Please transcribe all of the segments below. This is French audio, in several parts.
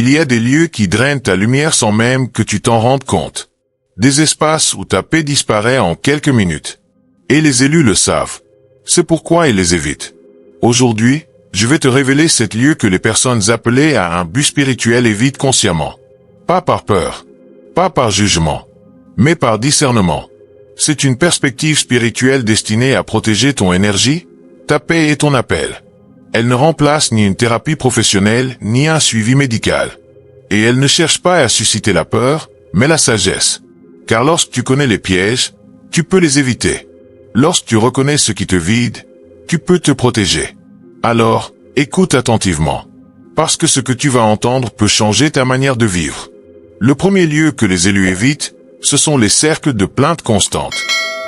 Il y a des lieux qui drainent ta lumière sans même que tu t'en rendes compte. Des espaces où ta paix disparaît en quelques minutes. Et les élus le savent. C'est pourquoi ils les évitent. Aujourd'hui, je vais te révéler 7 lieux que les personnes appelées à un but spirituel évitent consciemment. Pas par peur, pas par jugement, mais par discernement. C'est une perspective spirituelle destinée à protéger ton énergie, ta paix et ton appel. Elle ne remplace ni une thérapie professionnelle, ni un suivi médical. Et elle ne cherche pas à susciter la peur, mais la sagesse. Car lorsque tu connais les pièges, tu peux les éviter. Lorsque tu reconnais ce qui te vide, tu peux te protéger. Alors, écoute attentivement. Parce que ce que tu vas entendre peut changer ta manière de vivre. Le premier lieu que les élus évitent, ce sont les cercles de plaintes constantes.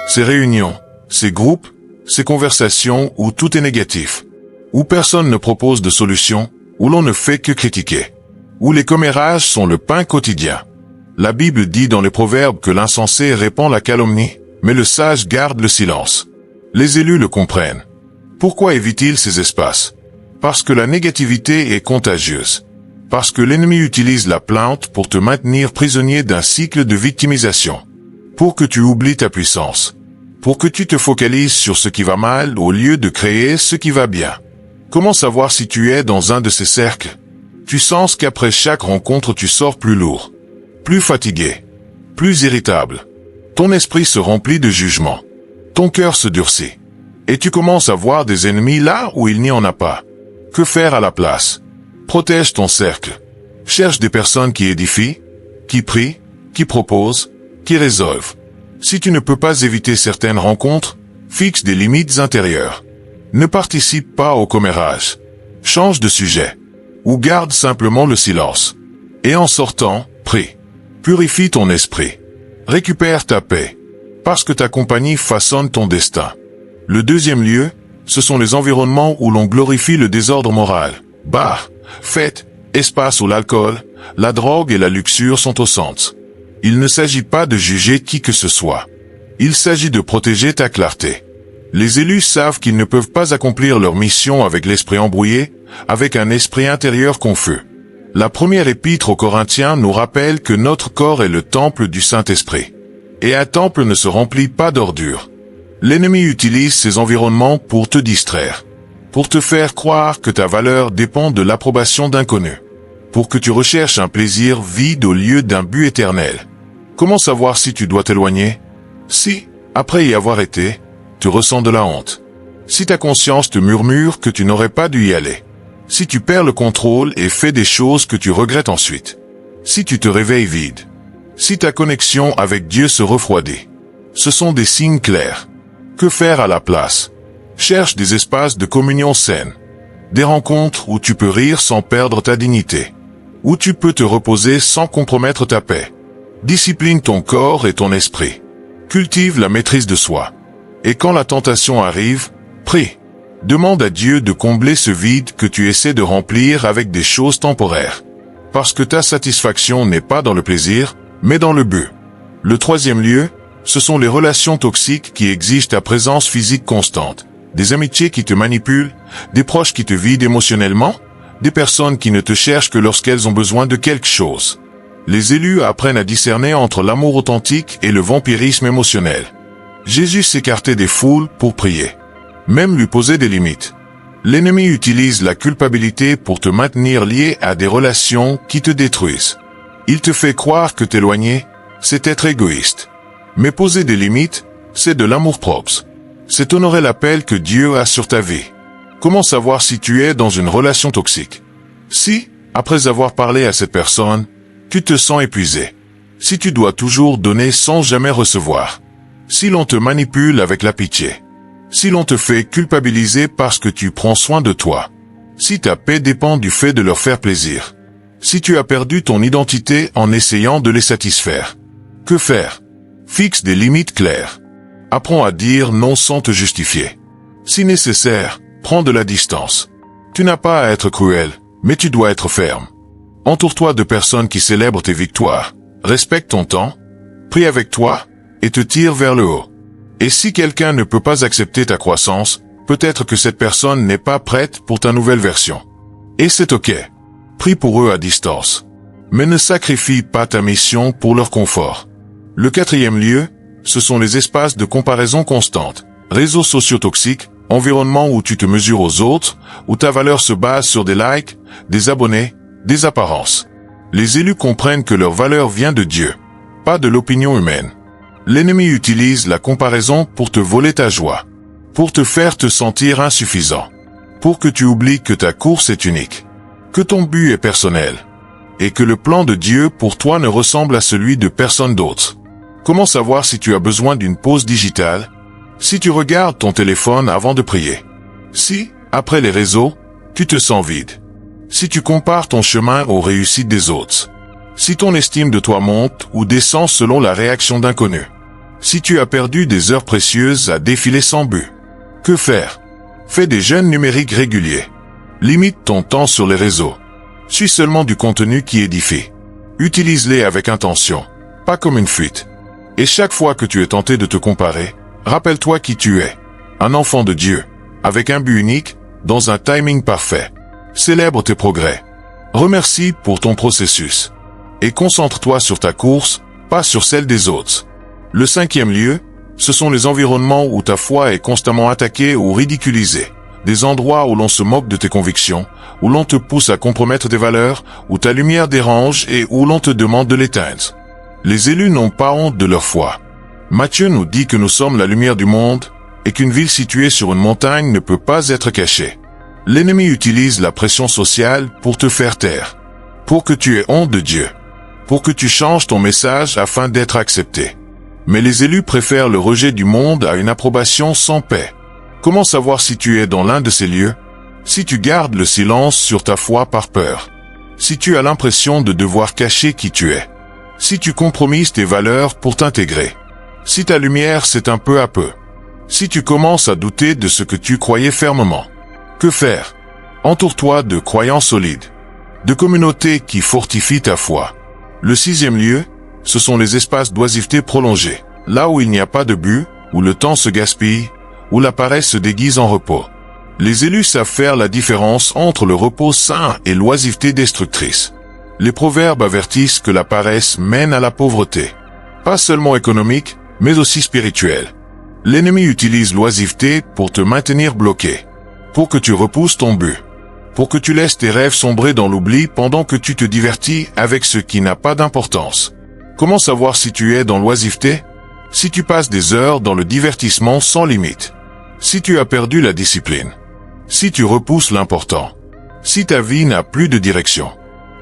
Ces réunions, ces groupes, ces conversations où tout est négatif. Où personne ne propose de solution, où l'on ne fait que critiquer. Où les commérages sont le pain quotidien. La Bible dit dans les Proverbes que l'insensé répand la calomnie, mais le sage garde le silence. Les élus le comprennent. Pourquoi évite-t-il ces espaces? Parce que la négativité est contagieuse. Parce que l'ennemi utilise la plainte pour te maintenir prisonnier d'un cycle de victimisation. Pour que tu oublies ta puissance. Pour que tu te focalises sur ce qui va mal au lieu de créer ce qui va bien. Comment savoir si tu es dans un de ces cercles? Tu sens qu'après chaque rencontre tu sors plus lourd, plus fatigué, plus irritable. Ton esprit se remplit de jugement. Ton cœur se durcit. Et tu commences à voir des ennemis là où il n'y en a pas. Que faire à la place? Protège ton cercle. Cherche des personnes qui édifient, qui prient, qui proposent, qui résolvent. Si tu ne peux pas éviter certaines rencontres, fixe des limites intérieures. Ne participe pas au commérage. Change de sujet. Ou garde simplement le silence. Et en sortant, prie. Purifie ton esprit. Récupère ta paix. Parce que ta compagnie façonne ton destin. Le deuxième lieu, ce sont les environnements où l'on glorifie le désordre moral. Bars, fêtes, espaces où l'alcool, la drogue et la luxure sont au centre. Il ne s'agit pas de juger qui que ce soit. Il s'agit de protéger ta clarté. Les élus savent qu'ils ne peuvent pas accomplir leur mission avec l'esprit embrouillé, avec un esprit intérieur confus. La première épître aux Corinthiens nous rappelle que notre corps est le temple du Saint-Esprit. Et un temple ne se remplit pas d'ordures. L'ennemi utilise ces environnements pour te distraire. Pour te faire croire que ta valeur dépend de l'approbation d'inconnus. Pour que tu recherches un plaisir vide au lieu d'un but éternel. Comment savoir si tu dois t'éloigner? Si, après y avoir été, tu ressens de la honte. Si ta conscience te murmure que tu n'aurais pas dû y aller. Si tu perds le contrôle et fais des choses que tu regrettes ensuite. Si tu te réveilles vide. Si ta connexion avec Dieu se refroidit. Ce sont des signes clairs. Que faire à la place? Cherche des espaces de communion saine. Des rencontres où tu peux rire sans perdre ta dignité. Où tu peux te reposer sans compromettre ta paix. Discipline ton corps et ton esprit. Cultive la maîtrise de soi. Et quand la tentation arrive, prie. Demande à Dieu de combler ce vide que tu essaies de remplir avec des choses temporaires. Parce que ta satisfaction n'est pas dans le plaisir, mais dans le but. Le troisième lieu, ce sont les relations toxiques qui exigent ta présence physique constante. Des amitiés qui te manipulent, des proches qui te vident émotionnellement, des personnes qui ne te cherchent que lorsqu'elles ont besoin de quelque chose. Les élus apprennent à discerner entre l'amour authentique et le vampirisme émotionnel. Jésus s'écartait des foules pour prier. Même lui poser des limites. L'ennemi utilise la culpabilité pour te maintenir lié à des relations qui te détruisent. Il te fait croire que t'éloigner, c'est être égoïste. Mais poser des limites, c'est de l'amour-propre. C'est honorer l'appel que Dieu a sur ta vie. Comment savoir si tu es dans une relation toxique? Si, après avoir parlé à cette personne, tu te sens épuisé. Si tu dois toujours donner sans jamais recevoir. Si l'on te manipule avec la pitié. Si l'on te fait culpabiliser parce que tu prends soin de toi. Si ta paix dépend du fait de leur faire plaisir. Si tu as perdu ton identité en essayant de les satisfaire. Que faire? Fixe des limites claires. Apprends à dire non sans te justifier. Si nécessaire, prends de la distance. Tu n'as pas à être cruel, mais tu dois être ferme. Entoure-toi de personnes qui célèbrent tes victoires, respectent ton temps, prient avec toi, et te tirent vers le haut. Et si quelqu'un ne peut pas accepter ta croissance, peut-être que cette personne n'est pas prête pour ta nouvelle version. Et c'est ok. Prie pour eux à distance. Mais ne sacrifie pas ta mission pour leur confort. Le quatrième lieu, ce sont les espaces de comparaison constante. Réseaux sociaux toxiques, environnement où tu te mesures aux autres, où ta valeur se base sur des likes, des abonnés, des apparences. Les élus comprennent que leur valeur vient de Dieu, pas de l'opinion humaine. L'ennemi utilise la comparaison pour te voler ta joie, pour te faire te sentir insuffisant, pour que tu oublies que ta course est unique, que ton but est personnel, et que le plan de Dieu pour toi ne ressemble à celui de personne d'autre. Comment savoir si tu as besoin d'une pause digitale? Si tu regardes ton téléphone avant de prier. Si, après les réseaux, tu te sens vide. Si tu compares ton chemin aux réussites des autres. Si ton estime de toi monte ou descend selon la réaction d'inconnus. Si tu as perdu des heures précieuses à défiler sans but. Que faire? Fais des jeûnes numériques réguliers. Limite ton temps sur les réseaux. Suis seulement du contenu qui édifie. Utilise-les avec intention, pas comme une fuite. Et chaque fois que tu es tenté de te comparer, rappelle-toi qui tu es. Un enfant de Dieu, avec un but unique, dans un timing parfait. Célèbre tes progrès. Remercie pour ton processus. Et concentre-toi sur ta course, pas sur celle des autres. Le cinquième lieu, ce sont les environnements où ta foi est constamment attaquée ou ridiculisée. Des endroits où l'on se moque de tes convictions, où l'on te pousse à compromettre tes valeurs, où ta lumière dérange et où l'on te demande de l'éteindre. Les élus n'ont pas honte de leur foi. Matthieu nous dit que nous sommes la lumière du monde et qu'une ville située sur une montagne ne peut pas être cachée. L'ennemi utilise la pression sociale pour te faire taire, pour que tu aies honte de Dieu, pour que tu changes ton message afin d'être accepté. Mais les élus préfèrent le rejet du monde à une approbation sans paix. Comment savoir si tu es dans l'un de ces lieux? Si tu gardes le silence sur ta foi par peur. Si tu as l'impression de devoir cacher qui tu es. Si tu compromises tes valeurs pour t'intégrer. Si ta lumière s'éteint peu à peu. Si tu commences à douter de ce que tu croyais fermement. Que faire? Entoure-toi de croyants solides. De communautés qui fortifient ta foi. Le sixième lieu, ce sont les espaces d'oisiveté prolongés. Là où il n'y a pas de but, où le temps se gaspille, où la paresse se déguise en repos. Les élus savent faire la différence entre le repos sain et l'oisiveté destructrice. Les proverbes avertissent que la paresse mène à la pauvreté. Pas seulement économique, mais aussi spirituelle. L'ennemi utilise l'oisiveté pour te maintenir bloqué. Pour que tu repousses ton but. Pour que tu laisses tes rêves sombrer dans l'oubli pendant que tu te divertis avec ce qui n'a pas d'importance. Comment savoir si tu es dans l'oisiveté? Si tu passes des heures dans le divertissement sans limite. Si tu as perdu la discipline. Si tu repousses l'important. Si ta vie n'a plus de direction.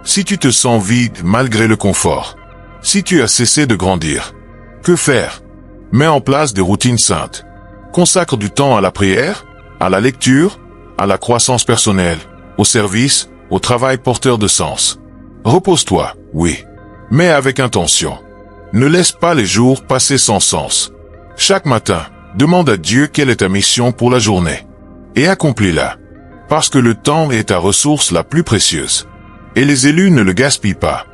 Si tu te sens vide malgré le confort. Si tu as cessé de grandir. Que faire? Mets en place des routines saintes. Consacre du temps à la prière, à la lecture, à la croissance personnelle, au service, au travail porteur de sens. Repose-toi, oui, mais avec intention. Ne laisse pas les jours passer sans sens. Chaque matin, demande à Dieu quelle est ta mission pour la journée. Et accomplis-la. Parce que le temps est ta ressource la plus précieuse. Et les élus ne le gaspillent pas.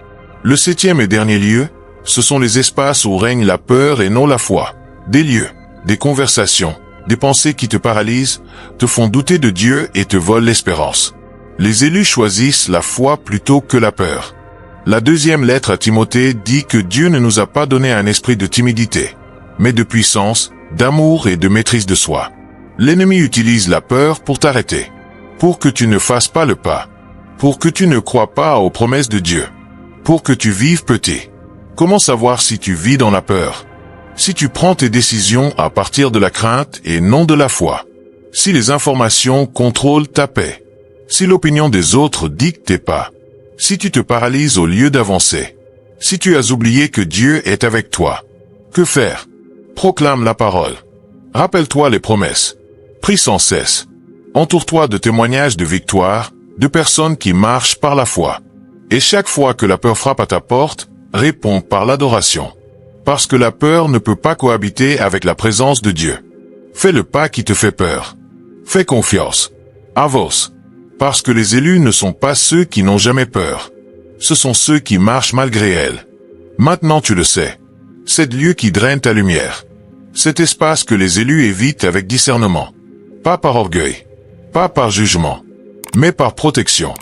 Le septième et dernier lieu, ce sont les espaces où règne la peur et non la foi. Des lieux, des conversations, des pensées qui te paralysent, te font douter de Dieu et te volent l'espérance. Les élus choisissent la foi plutôt que la peur. La deuxième lettre à Timothée dit que Dieu ne nous a pas donné un esprit de timidité, mais de puissance, d'amour et de maîtrise de soi. L'ennemi utilise la peur pour t'arrêter, pour que tu ne fasses pas le pas, pour que tu ne crois pas aux promesses de Dieu, pour que tu vives petit. Comment savoir si tu vis dans la peur? Si tu prends tes décisions à partir de la crainte et non de la foi. Si les informations contrôlent ta paix. Si l'opinion des autres dicte tes pas. Si tu te paralyses au lieu d'avancer. Si tu as oublié que Dieu est avec toi. Que faire? Proclame la parole. Rappelle-toi les promesses. Prie sans cesse. Entoure-toi de témoignages de victoire, de personnes qui marchent par la foi. Et chaque fois que la peur frappe à ta porte, réponds par l'adoration. Parce que la peur ne peut pas cohabiter avec la présence de Dieu. Fais le pas qui te fait peur. Fais confiance. Avance. Parce que les élus ne sont pas ceux qui n'ont jamais peur. Ce sont ceux qui marchent malgré elles. Maintenant tu le sais. C'est Dieu qui draine ta lumière. Cet espace que les élus évitent avec discernement. Pas par orgueil. Pas par jugement. Mais par protection.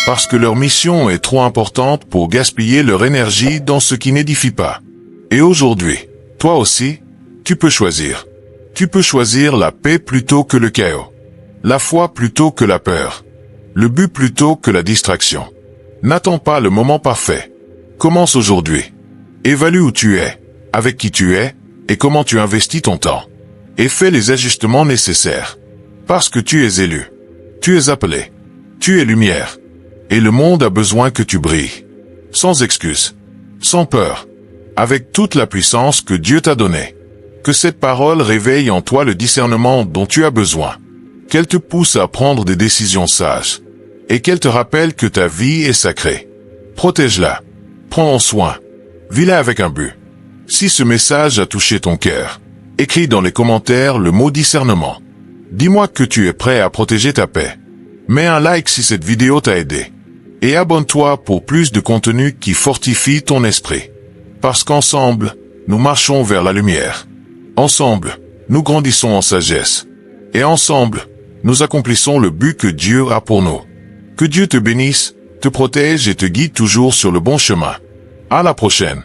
Parce que leur mission est trop importante pour gaspiller leur énergie dans ce qui n'édifie pas. Et aujourd'hui, toi aussi, tu peux choisir. Tu peux choisir la paix plutôt que le chaos. La foi plutôt que la peur. Le but plutôt que la distraction. N'attends pas le moment parfait. Commence aujourd'hui. Évalue où tu es, avec qui tu es, et comment tu investis ton temps. Et fais les ajustements nécessaires. Parce que tu es élu. Tu es appelé. Tu es lumière. Et le monde a besoin que tu brilles. Sans excuse. Sans peur. Avec toute la puissance que Dieu t'a donnée. Que cette parole réveille en toi le discernement dont tu as besoin. Qu'elle te pousse à prendre des décisions sages. Et qu'elle te rappelle que ta vie est sacrée. Protège-la. Prends-en soin. Vis-la avec un but. Si ce message a touché ton cœur, écris dans les commentaires le mot discernement. Dis-moi que tu es prêt à protéger ta paix. Mets un like si cette vidéo t'a aidé. Et abonne-toi pour plus de contenu qui fortifie ton esprit. Parce qu'ensemble, nous marchons vers la lumière. Ensemble, nous grandissons en sagesse. Et ensemble, nous accomplissons le but que Dieu a pour nous. Que Dieu te bénisse, te protège et te guide toujours sur le bon chemin. À la prochaine.